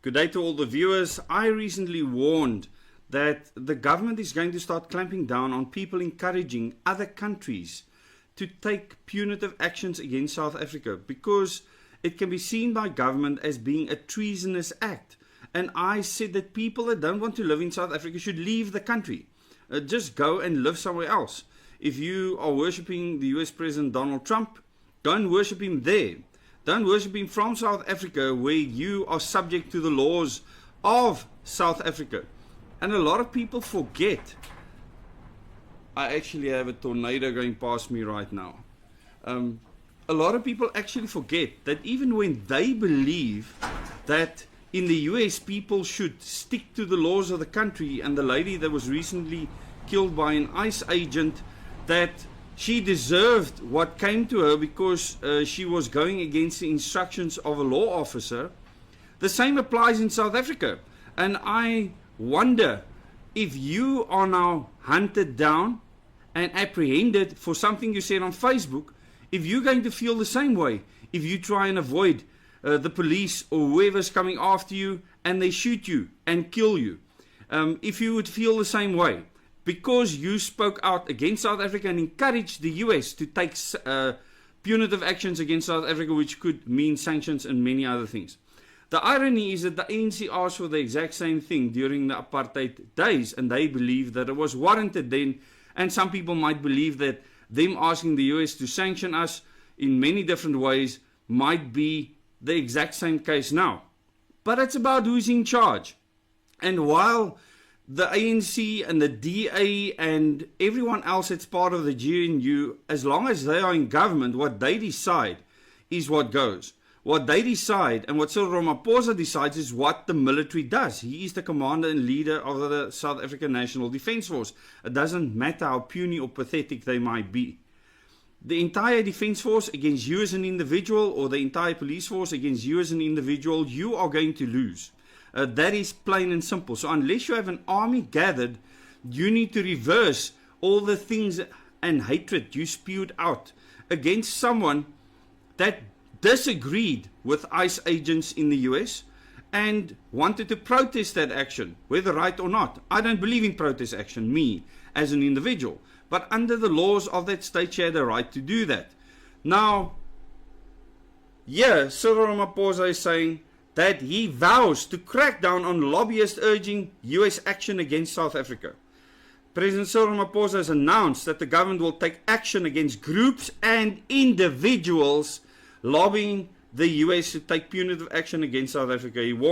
Good day to all the viewers. I recently warned that the government is going to start clamping down on people encouraging other countries to take punitive actions against South Africa because it can be seen by government as being a treasonous act. And I said that people that don't want to live in South Africa should leave the country. Just go and live somewhere else. If you are worshipping the US President Donald Trump, don't worship him there. Don't worship him from South Africa, where you are subject to the laws of South Africa. And a lot of people forget. I actually have a tornado going past me right now. A lot of people actually forget that even when they believe that in the US people should stick to the laws of the country, and the lady that was recently killed by an ICE agent, that she deserved what came to her because she was going against the instructions of a law officer. The same applies in South Africa. And I wonder if you are now hunted down and apprehended for something you said on Facebook, if you're going to feel the same way, if you try and avoid the police or whoever's coming after you and they shoot you and kill you, if you would feel the same way, because you spoke out against South Africa and encouraged the US to take punitive actions against South Africa, which could mean sanctions and many other things. The irony is that the ANC asked for the exact same thing during the apartheid days, and they believed that it was warranted then, and some people might believe that them asking the US to sanction us in many different ways might be the exact same case now. But it's about who's in charge. And while the ANC and the DA and everyone else that's part of the GNU, as long as they are in government, what they decide is what goes. What they decide and what Cyril Ramaphosa decides is what the military does. He is the commander and leader of the South African National Defence Force. It doesn't matter how puny or pathetic they might be. The entire Defence Force against you as an individual, or the entire police force against you as an individual, you are going to lose. That is plain and simple. So unless you have an army gathered, you need to reverse all the things and hatred you spewed out against someone that disagreed with ICE agents in the US and wanted to protest that action, whether right or not. I don't believe in protest action, me, as an individual. But under the laws of that state, you had the right to do that. Now, Cyril Ramaphosa is saying that he vows to crack down on lobbyists urging US action against South Africa. President Cyril Ramaphosa has announced that the government will take action against groups and individuals lobbying the US to take punitive action against South Africa. He warned